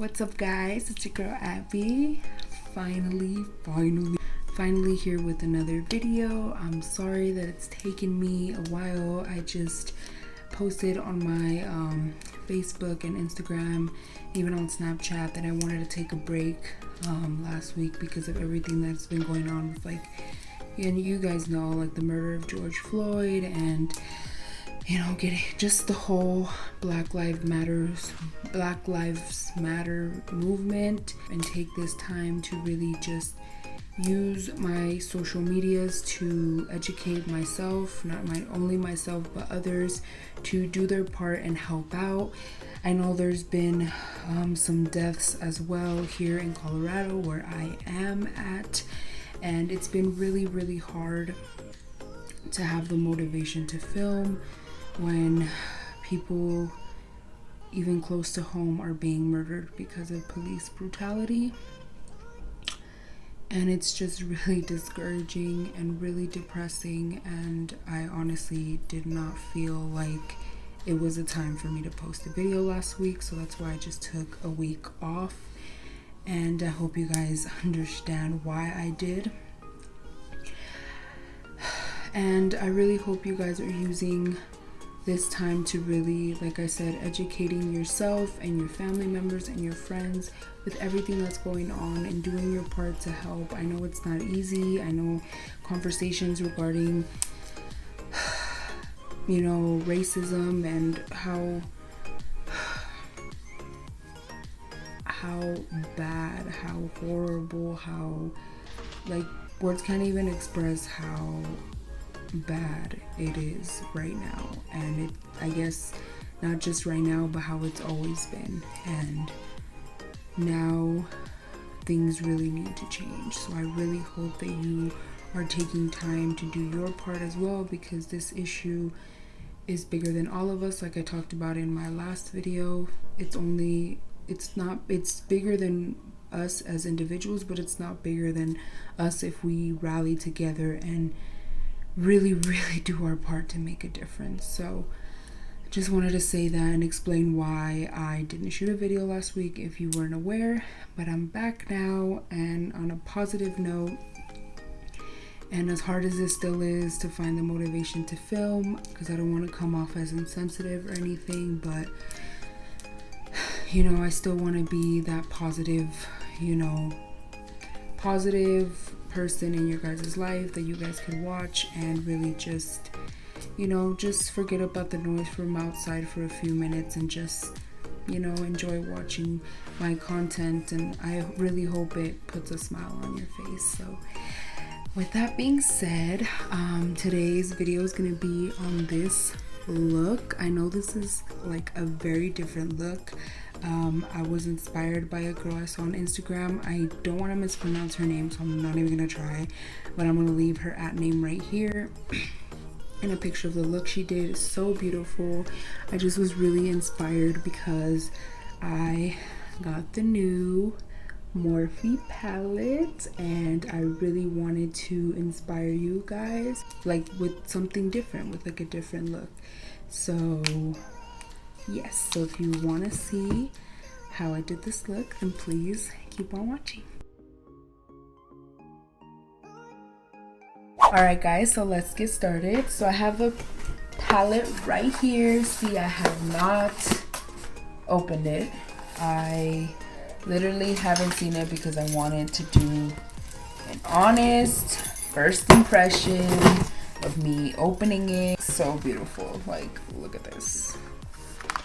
What's up, guys? It's your girl Abby. Finally here with another video. I'm sorry that it's taken me a while. I just posted on my Facebook and Instagram, even on Snapchat, that I wanted to take a break last week because of everything that's been going on with, like, and you guys know, like, the murder of George Floyd and, you know, getting just the whole Black Lives Matter movement, and take this time to really just use my social medias to educate myself, not only myself but others, to do their part and help out. I know there's been some deaths as well here in Colorado where I am at, and it's been really hard to have the motivation to film when people even close to home are being murdered because of police brutality. And it's just really discouraging and really depressing, and I honestly did not feel like it was a time for me to post a video last week, so that's why I just took a week off. And I hope you guys understand why I did. And I really hope you guys are using this time to really, like I said, educating yourself and your family members and your friends with everything that's going on and doing your part to help. I know it's not easy. I know conversations regarding, you know, racism and how bad, how horrible, how, like, words can't even express how bad it is right now. And it, I guess, not just right now, but how it's always been. And now things really need to change. So I really hope that you are taking time to do your part as well, because this issue is bigger than all of us. Like I talked about in my last video, it's bigger than us as individuals, but it's not bigger than us if we rally together and really do our part to make a difference. So just wanted to say that and explain why I didn't shoot a video last week if you weren't aware. But I'm back now, and on a positive note. And as hard as it still is to find the motivation to film, because I don't want to come off as insensitive or anything, but you know, I still want to be that positive, you know, positive person in your guys' life that you guys can watch and really just, you know, just forget about the noise from outside for a few minutes and just, you know, enjoy watching my content. And I really hope it puts a smile on your face. So with that being said, today's video is going to be on this look. I know this is like a very different look. I was inspired by a girl I saw on Instagram. I don't want to mispronounce her name, so I'm not even gonna try, but I'm gonna leave her @ right here and a picture of the look she did. It's so beautiful. I just was really inspired because I got the new Morphe palette, and I really wanted to inspire you guys, like, with something different, with like a different look. So yes, so if you want to see how I did this look, then please keep on watching. Alright guys, so let's get started. So I have a palette right here. See, I have not opened it. I literally haven't seen it because I wanted to do an honest first impression of me opening it. So beautiful. Like, look at this.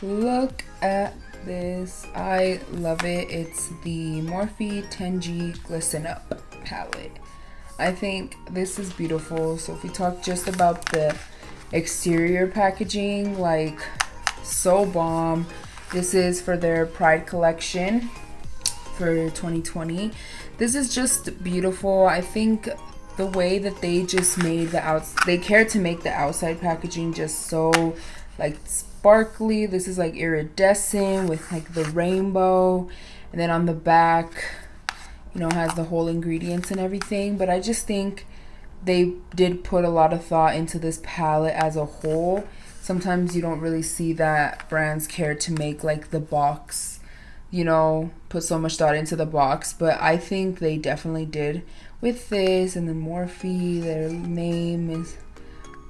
Look at this. I love it. It's the Morphe 10G Glsen Up palette. I think this is beautiful. So if we talk just about the exterior packaging, like, so bomb. This is for their Pride collection for 2020. This is just beautiful. I think the way that they just made they cared to make the outside packaging just so, like, sparkly. This is like iridescent with like the rainbow, and then on the back, you know, has the whole ingredients and everything. But I just think they did put a lot of thought into this palette as a whole. Sometimes you don't really see that brands care to make like the box you know, put so much thought into the box, but I think they definitely did with this. And then Morphe, their name is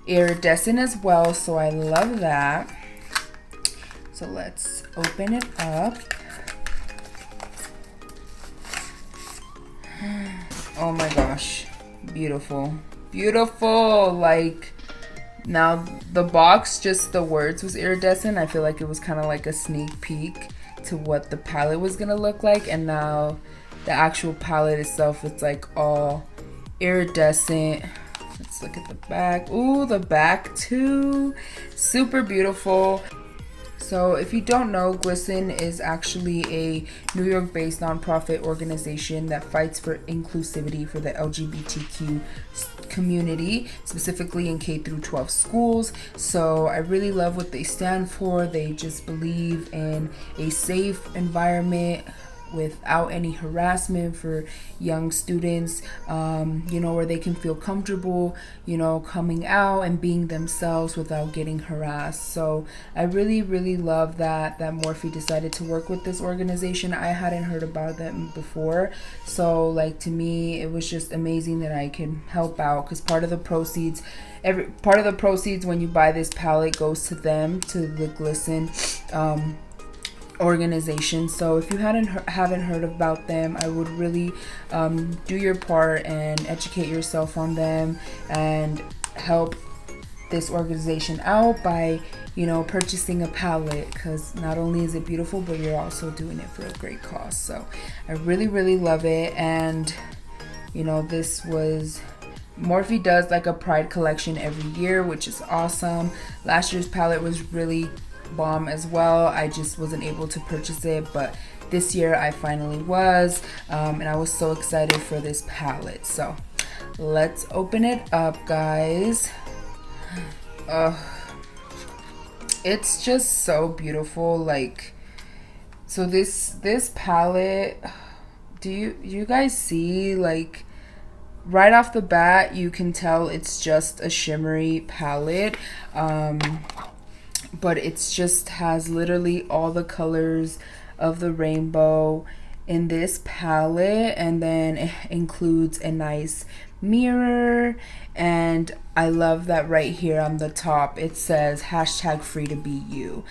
iridescent as well, so I love that. So let's open it up. Oh my gosh, beautiful, beautiful. Like, now the box, just the words was iridescent. I feel like it was kind of like a sneak peek to what the palette was gonna look like, and now the actual palette itself, it's like all iridescent. Let's look at the back. Ooh, the back too, super beautiful. So if you don't know, Glsen is actually a New York-based nonprofit organization that fights for inclusivity for the LGBTQ community, specifically in K through 12 schools. So I really love what they stand for. They just believe in a safe environment without any harassment for young students, you know, where they can feel comfortable, you know, coming out and being themselves without getting harassed. So I really, really love that Morphe decided to work with this organization. I hadn't heard about them before, so like, to me it was just amazing that I can help out, because part of the proceeds when you buy this palette goes to them, to the Glsen organization. So if you haven't heard about them, I would really do your part and educate yourself on them and help this organization out by, you know, purchasing a palette, because not only is it beautiful, but you're also doing it for a great cause. So I really, really love it. And you know, this was Morphe does like a Pride collection every year, which is awesome. Last year's palette was really bomb as well. I just wasn't able to purchase it, but this year I finally was, and I was so excited for this palette. So let's open it up, guys. It's just so beautiful. Like, so this palette, do you guys see, like, right off the bat you can tell it's just a shimmery palette, but it's just has literally all the colors of the rainbow in this palette, and then it includes a nice mirror. And I love that right here on the top it says #FreeToBeYou.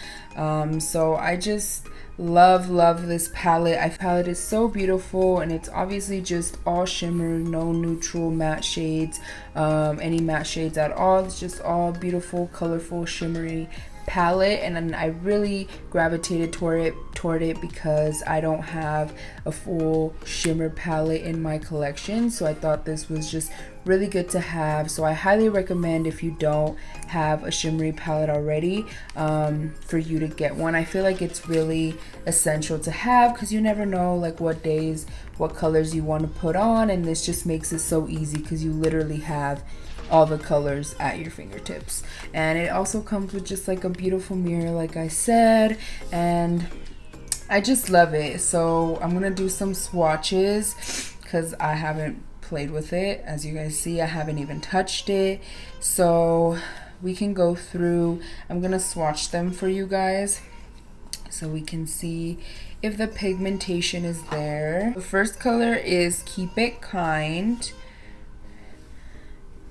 So I just love this palette. Palette is so beautiful, and it's obviously just all shimmer, no neutral matte shades, any matte shades at all. It's just all beautiful, colorful, shimmery palette. And then I really gravitated toward it because I don't have a full shimmer palette in my collection, so I thought this was just really good to have. So I highly recommend, if you don't have a shimmery palette already, for you to get one. I feel like it's really essential to have, because you never know like what days, what colors you want to put on, and this just makes it so easy because you literally have all the colors at your fingertips. And it also comes with just like a beautiful mirror, like I said, and I just love it. So I'm gonna do some swatches because I haven't played with it. As you guys see, I haven't even touched it, so we can go through. I'm gonna swatch them for you guys so we can see if the pigmentation is there. The first color is Keep It Kind.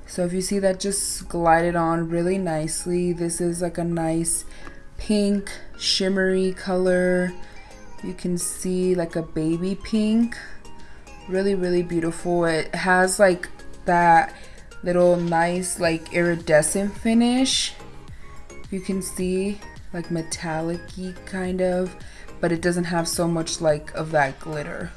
So if you see, that just glided on really nicely. This is like a nice pink shimmery color. You can see like a baby pink, really beautiful. It has like that little nice like iridescent finish. You can see like metallic-y kind of, but it doesn't have so much like of that glitter,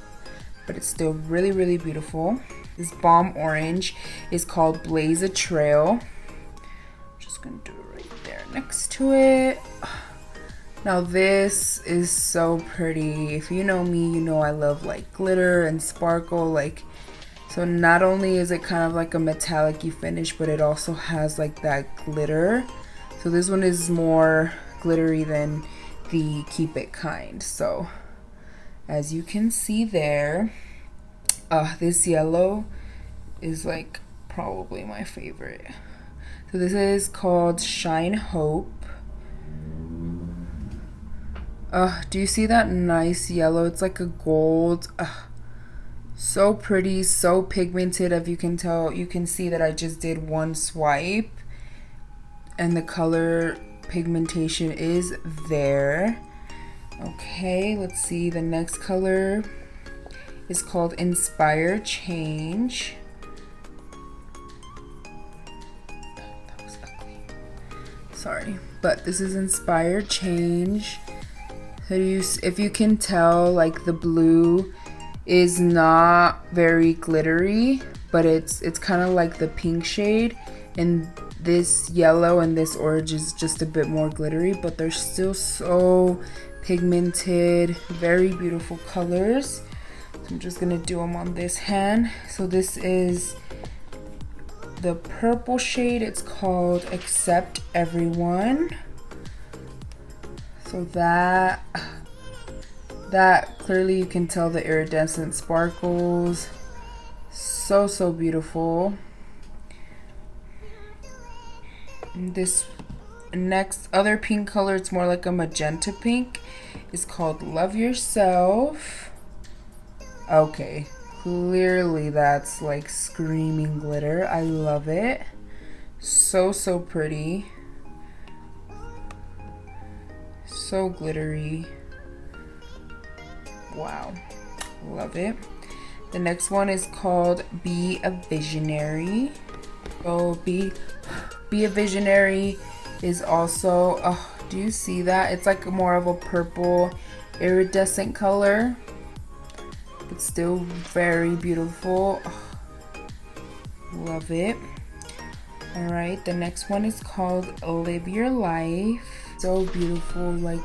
but it's still really beautiful. This bomb orange is called Blaze a Trail. I'm just gonna do it right there next to it. Now this is so pretty. If you know me, you know I love like glitter and sparkle. Like, so not only is it kind of like a metallic-y finish, but it also has like that glitter. So this one is more glittery than the Keep It Kind. So as you can see there, this yellow is like probably my favorite. So this is called Shine Hope. Do you see that nice yellow? It's like a gold. So pretty, so pigmented. If you can tell, you can see that I just did one swipe and the color pigmentation is there. Okay, let's see. The next color is called Inspire Change. That was ugly. Sorry, but this is Inspire Change. So if you can tell, like the blue is not very glittery, but it's kind of like the pink shade, and this yellow and this orange is just a bit more glittery, but they're still so pigmented, very beautiful colors. So I'm just gonna do them on this hand. So this is the purple shade. It's called Accept Everyone. So that clearly you can tell the iridescent sparkles. So beautiful. And this next other pink color, it's more like a magenta pink, is called Love Yourself. Okay, clearly that's like screaming glitter. I love it. So pretty. So glittery. Wow, love it. The next one is called Be a Visionary. So be a Visionary is also, do you see that? It's like more of a purple iridescent color, but still very beautiful. Love it. All right, the next one is called Live Your Life. So beautiful. Like,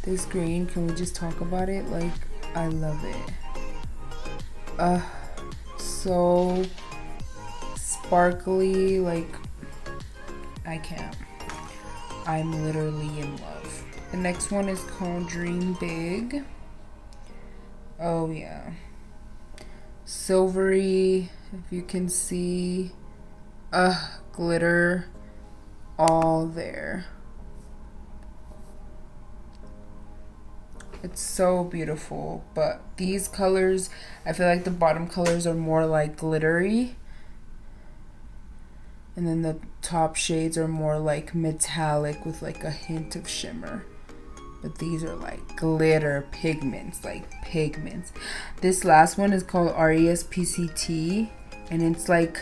this green, can we just talk about it? Like, I love it. So sparkly, like, I can't. I'm literally in love. The next one is called Dream Big. Oh yeah. Silvery, if you can see. Glitter all there. It's so beautiful, but these colors, I feel like the bottom colors are more like glittery, and then the top shades are more like metallic with like a hint of shimmer. But these are like glitter pigments, like pigments. This last one is called RESPCT, and it's like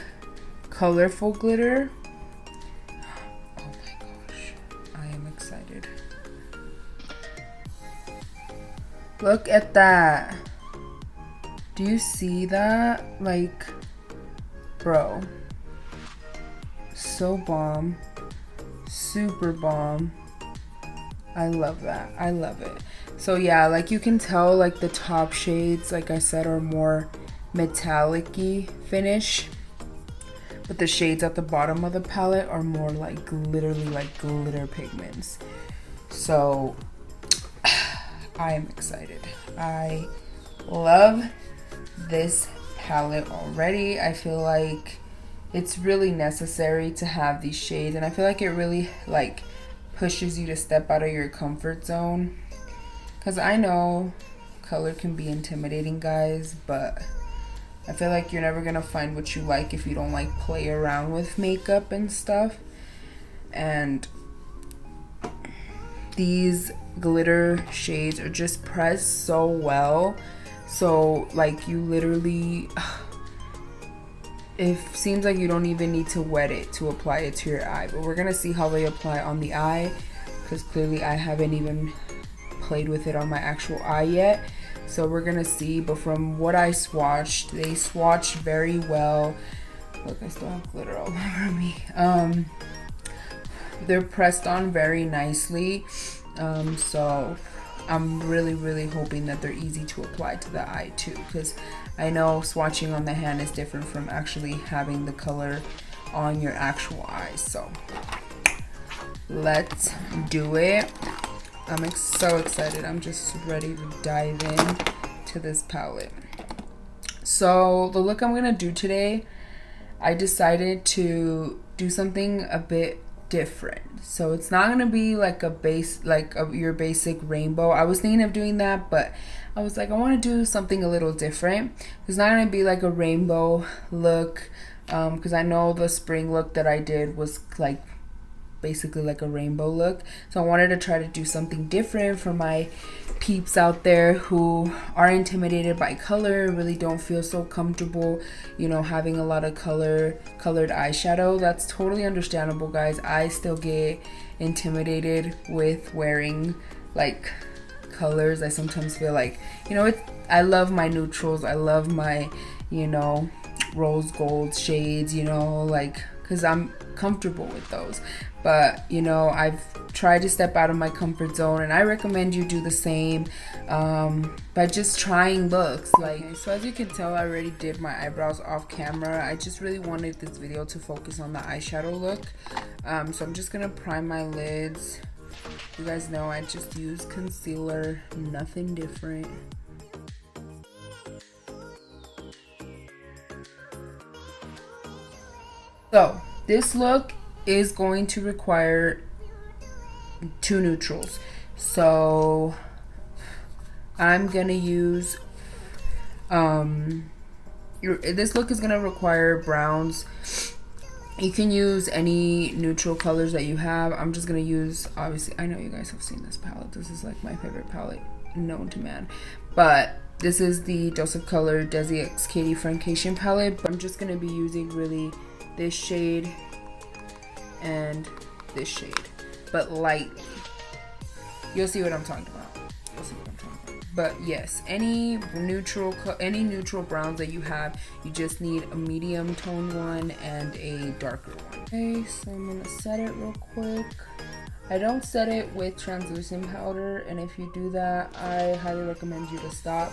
colorful glitter. Oh my gosh, I am excited. Look at that. Do you see that? Like, bro, so bomb, super bomb. I love that. I love it. So yeah, like you can tell, like the top shades, like I said, are more metallic-y finish, but the shades at the bottom of the palette are more like literally like glitter pigments. So I am excited. I love this palette already. I feel like it's really necessary to have these shades, and I feel like it really like pushes you to step out of your comfort zone, because I know color can be intimidating, guys, but I feel like you're never gonna find what you like if you don't like play around with makeup and stuff. And these glitter shades are just pressed so well, so like you literally, it seems like you don't even need to wet it to apply it to your eye. But we're gonna see how they apply on the eye, because clearly I haven't even played with it on my actual eye yet. So we're gonna see, but from what I swatched, they swatched very well. Look, I still have glitter all over me. They're pressed on very nicely. So I'm really hoping that they're easy to apply to the eye too, because I know swatching on the hand is different from actually having the color on your actual eyes. So let's do it. I'm so excited. I'm just ready to dive in to this palette. So the look I'm gonna do today, I decided to do something a bit different. So it's not gonna be like a base, like your basic rainbow. I was thinking of doing that, but I was like, I want to do something a little different. It's not gonna be like a rainbow look, because I know the spring look that I did was like basically like a rainbow look. So I wanted to try to do something different for my peeps out there who are intimidated by color, really don't feel so comfortable, you know, having a lot of colored eyeshadow. That's totally understandable, guys. I still get intimidated with wearing like colors. I sometimes feel like, you know, I love my neutrals, I love my, you know, rose gold shades, you know, like, because I'm comfortable with those. But you know, I've tried to step out of my comfort zone, and I recommend you do the same by just trying looks. Like, so as you can tell, I already did my eyebrows off camera. I just really wanted this video to focus on the eyeshadow look. So I'm just gonna prime my lids. You guys know I just use concealer, nothing different. So this look is going to require 2 neutrals. So I'm gonna use this look is gonna require browns. You can use any neutral colors that you have. I'm just gonna use, obviously, I know you guys have seen this palette. This is like my favorite palette known to man. But this is the Dose of Color Desi X Katie Francation palette. But I'm just gonna be using really this shade and this shade, but lightly. You'll see what I'm talking about. But yes, any neutral browns that you have, you just need a medium tone one and a darker one. Okay, so I'm gonna set it real quick. I don't set it with translucent powder, and if you do that, I highly recommend you to stop,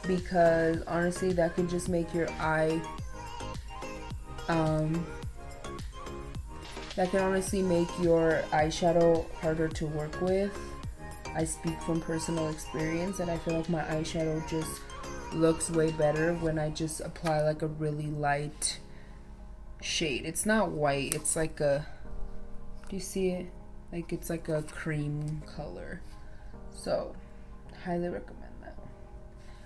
because honestly that could just make your eye that can honestly make your eyeshadow harder to work with. I speak from personal experience, and I feel like my eyeshadow just looks way better when I just apply like a really light shade. It's not white, it's like a, do you see it? Like it's like a cream color. So highly recommend that.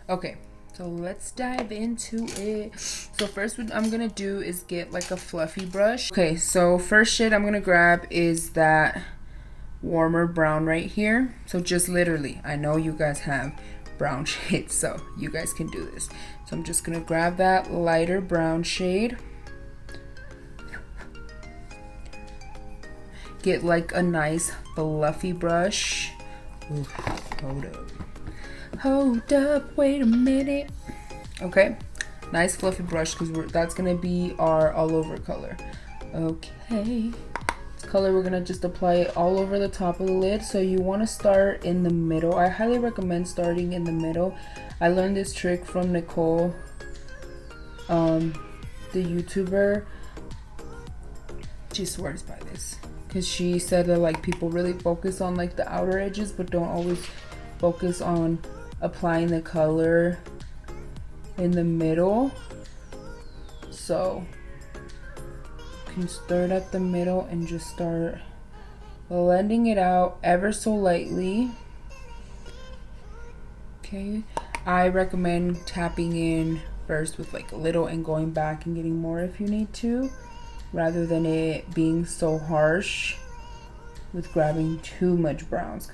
Okay, so let's dive into it. So first what I'm gonna do is get like a fluffy brush. Okay, so first shade I'm gonna grab is that warmer brown right here. So just literally, I know you guys have brown shades, so you guys can do this. So I'm just gonna grab that lighter brown shade. Get like a nice fluffy brush. Ooh, hold up, wait a minute. Okay, nice fluffy brush, because that's gonna be our all over color. Okay, this color we're gonna just apply it all over the top of the lid. So you want to start in the middle. I highly recommend starting in the middle. I learned this trick from Nicole, the YouTuber. She swears by this, because she said that like people really focus on like the outer edges but don't always focus on applying the color in the middle. So you can start at the middle and just start blending it out ever so lightly. Okay, I recommend tapping in first with like a little and going back and getting more if you need to, rather than it being so harsh with grabbing too much browns.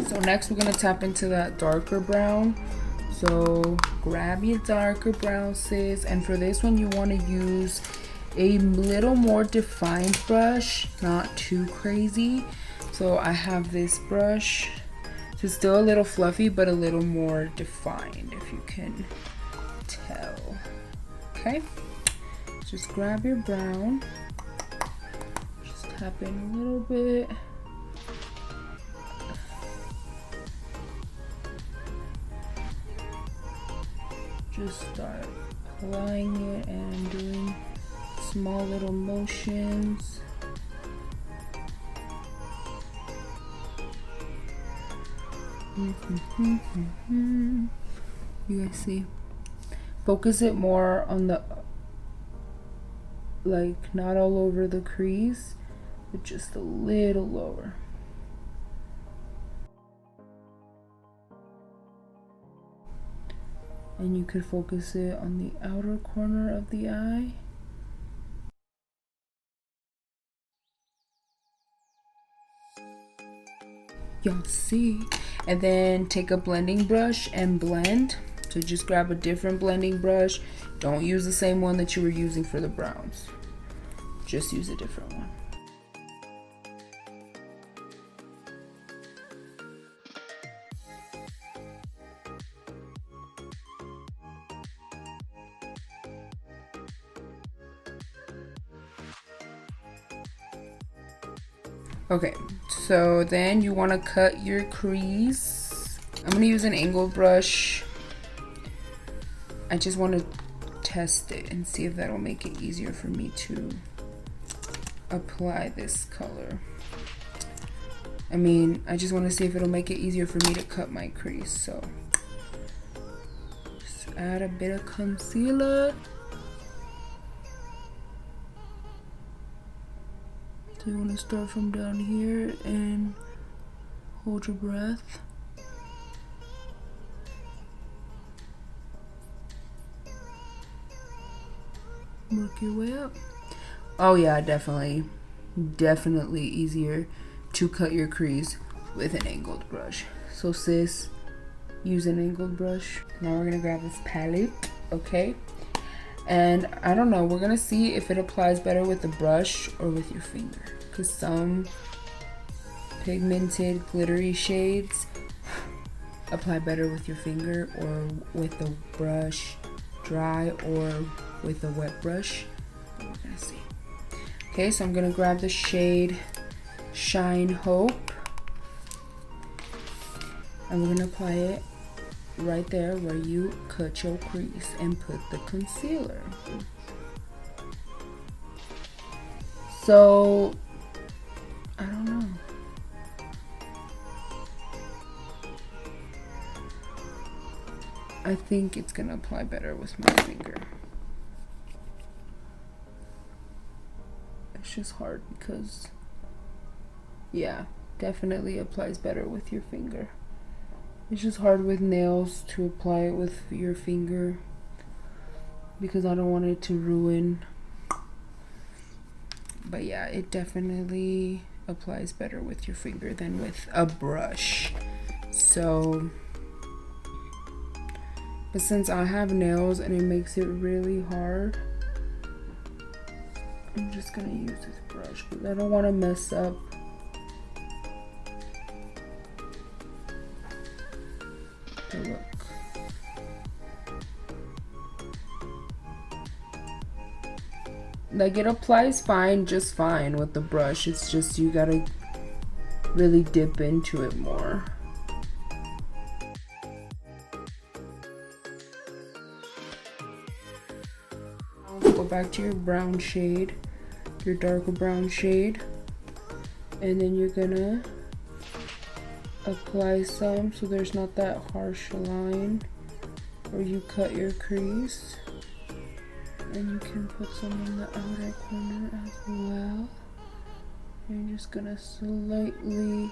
So next we're gonna tap into that darker brown. So grab your darker brown, sis. And for this one, you want to use a little more defined brush, not too crazy. So I have this brush. So it's still a little fluffy, but a little more defined, if you can tell. Okay, just grab your brown, just tap in a little bit. Just start applying it and doing small little motions. You guys see? focus it more on the, like, not all over the crease, but just a little lower. And you could focus it on the outer corner of the eye. Y'all see? And then take a blending brush and blend. So just grab a different blending brush. Don't use the same one that you were using for the browns. Just use a different one. Okay, so then you want to cut your crease. I'm going to use an angled brush. I just want to test it and see if that'll make it easier for me to apply this color. I mean, I just want to see if it'll make it easier for me to cut my crease. So just add a bit of concealer. So you want to start from down here and hold your breath. Work your way up. Oh yeah, definitely easier to cut your crease with an angled brush. So sis, use an angled brush. Now we're gonna grab this palette, okay? And I don't know, we're gonna see if it applies better with the brush or with your finger. Because some pigmented glittery shades apply better with your finger or with the brush dry or with a wet brush. We're gonna see. Okay, so I'm gonna grab the shade Shine Hope. And we're gonna apply it right there where you cut your crease and put the concealer. So I don't know. I think it's gonna apply better with my finger. It's just hard because, yeah, definitely applies better with your finger. It's just hard with nails to apply it with your finger because I don't want it to ruin. But yeah, it definitely applies better with your finger than with a brush. So, but since I have nails and it makes it really hard, I'm just gonna use this brush because I don't want to mess up the look. Like, it applies fine, just fine with the brush. It's just you gotta really dip into it more. Go back to your brown shade, your darker brown shade, and then you're gonna apply some so there's not that harsh line where you cut your crease. And you can put some in the outer corner as well. You're just gonna lightly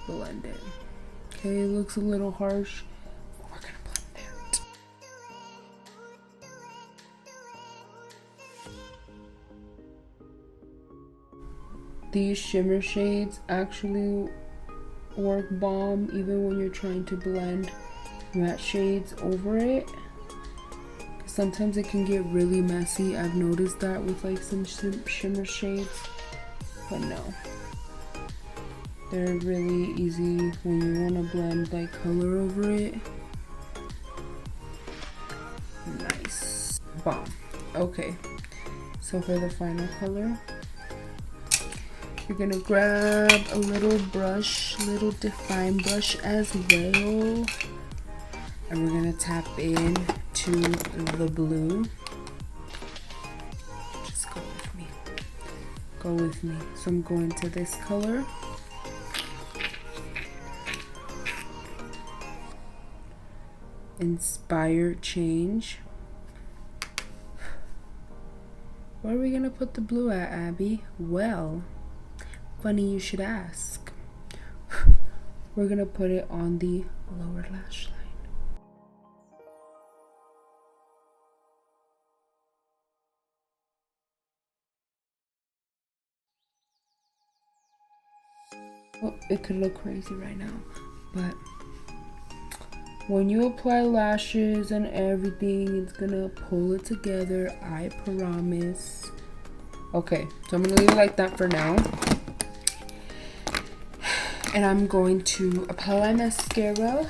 blend it. Okay, it looks a little harsh, but we're gonna blend it. These shimmer shades actually work bomb even when you're trying to blend matte shades over it. Sometimes it can get really messy. I've noticed that with like some shimmer shades, but no, they're really easy when you want to blend like color over it. Nice, bomb. Okay, so for the final color, you're gonna grab a little brush, little define brush as well. And we're gonna tap in to the blue. Just go with me. Go with me. So I'm going to this color. Inspire Change. Where are we gonna put the blue at, Abby? Well, funny you should ask. We're gonna put it on the lower lash line. Oh, it could look crazy right now, but when you apply lashes and everything, it's gonna pull it together, I promise. Okay, so I'm gonna leave it like that for now. And I'm going to apply mascara.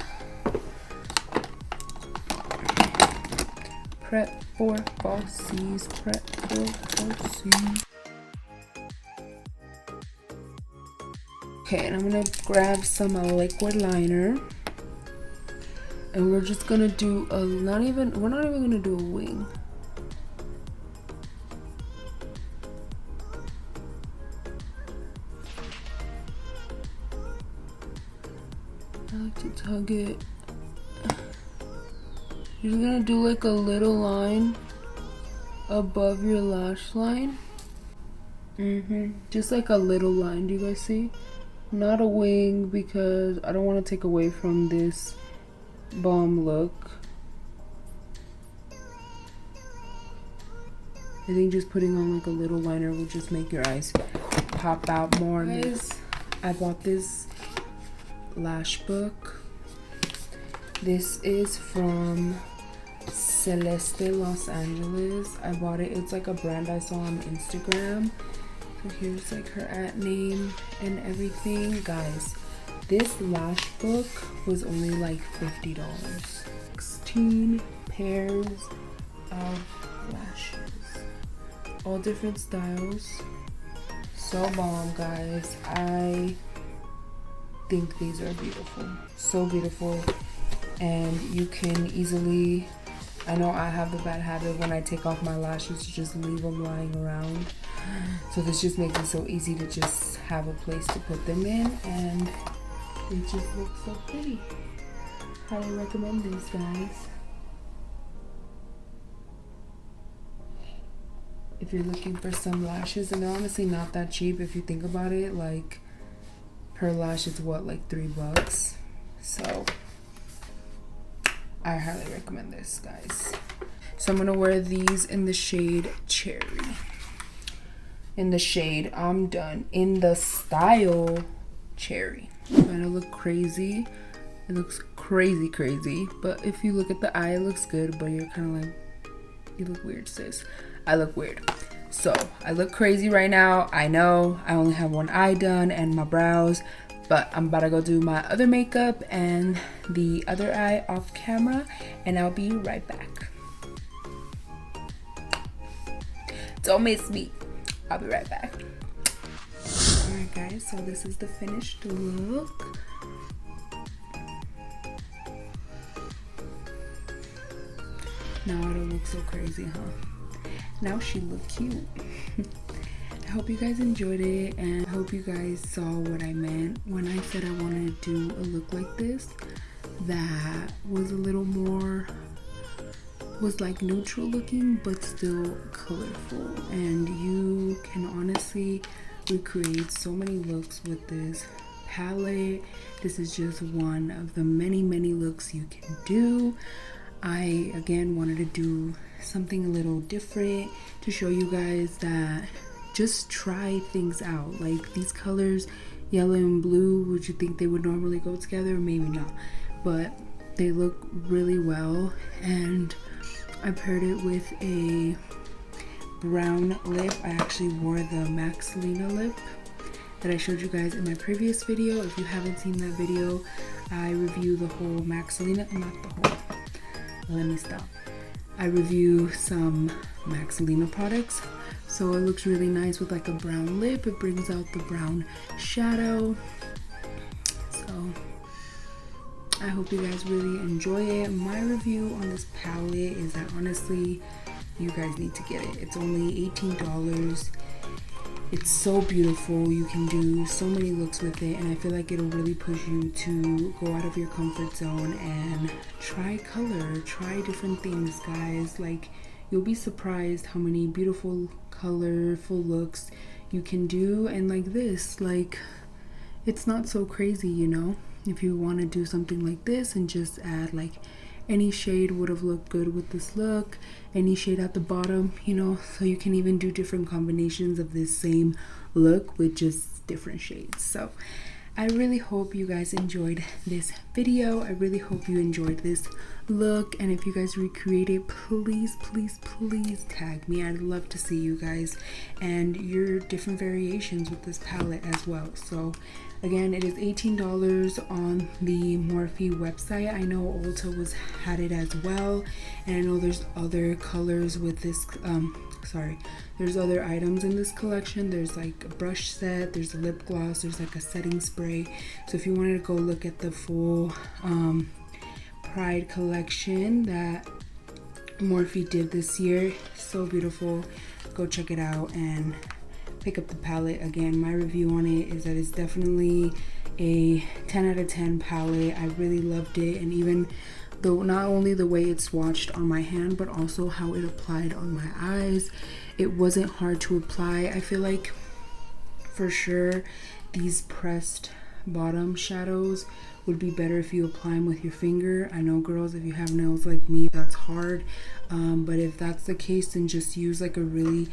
Prep for falsies, prep for falsies. Okay, and I'm gonna grab some liquid liner. And we're just gonna do a, we're not even gonna do a wing. I like to tug it. You're just gonna do like a little line above your lash line. Just like a little line, do you guys see? Not a wing, because I don't want to take away from this bomb look. I think just putting on like a little liner will just make your eyes pop out more. Guys, I bought this lash book. This is from Celeste Los Angeles. I bought it. It's like a brand I saw on Instagram. So here's like her at name and everything. Guys, this lash book was only like $50. 16 pairs of lashes, all different styles. So bomb, guys. I think these are beautiful, so beautiful. And you can easily, I know I have the bad habit when I take off my lashes to just leave them lying around. So this just makes it so easy to just have a place to put them in, and it just looks so pretty. Highly recommend these, guys. If you're looking for some lashes, and they're honestly not that cheap if you think about it. Like per lash is what, like $3? So I highly recommend this, guys. So I'm gonna wear these in the shade Cherry. In the shade I'm done. In the style Cherry. Gonna look crazy. It looks crazy, but if you look at the eye, it looks good, but you're kind of like, you look weird, sis. I look weird. So I look crazy right now. I know I only have one eye done and my brows, but I'm about to go do my other makeup and the other eye off camera, and I'll be right back. Don't miss me. I'll be right back. Alright guys, so this is the finished look. Now I don't look so crazy, huh? Now she look cute. I hope you guys enjoyed it, and I hope you guys saw what I meant when I said I wanted to do a look like this that was a little more, was like neutral looking but still colorful. And you can honestly recreate so many looks with this palette. This is just one of the many looks you can do. I again wanted to do something a little different to show you guys that just try things out. Like these colors, yellow and blue, would you think they would normally go together? Maybe not, but they look really well. And I paired it with a brown lip. I actually wore the Maxilina lip that I showed you guys in my previous video. If you haven't seen that video, I review the whole Maxilina, not the whole, let me stop. I review some Maxilina products. So it looks really nice with like a brown lip. It brings out the brown shadow. So I hope you guys really enjoy it. My review on this palette is that honestly, you guys need to get it. It's only $18. It's so beautiful. You can do so many looks with it, and I feel like it'll really push you to go out of your comfort zone and try color, try different things, guys. Like, you'll be surprised how many beautiful, colorful looks you can do. And like this, like, it's not so crazy, you know. If you want to do something like this and just add like any shade would have looked good with this look, any shade at the bottom, you know. So you can even do different combinations of this same look with just different shades. So I really hope you guys enjoyed this video. I really hope you enjoyed this look, and if you guys recreate it, please tag me. I'd love to see you guys and your different variations with this palette as well. So again, it is $18 on the Morphe website. I know Ulta had it as well, and I know there's other colors with this there's other items in this collection. There's like a brush set, there's a lip gloss, there's like a setting spray. So if you wanted to go look at the full Pride collection that Morphe did this year, so beautiful, go check it out and pick up the palette. Again, my review on it is that it's definitely a 10 out of 10 palette. I really loved it, and even though not only the way it swatched on my hand, but also how it applied on my eyes. It wasn't hard to apply. I feel like for sure these pressed bottom shadows would be better if you apply them with your finger. I know, girls, if you have nails like me, that's hard, but if that's the case, then just use like a really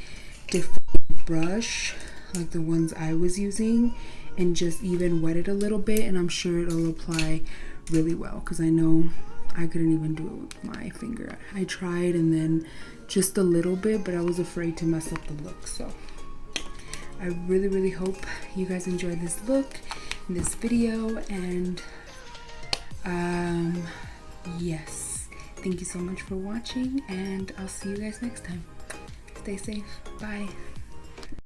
different brush like the ones I was using and just even wet it a little bit, and I'm sure it'll apply really well, because I know I couldn't even do it with my finger. I tried, and then just a little bit, but I was afraid to mess up the look. So I really hope you guys enjoyed this look in this video, and yes, thank you so much for watching, and I'll see you guys next time. Stay safe. Bye.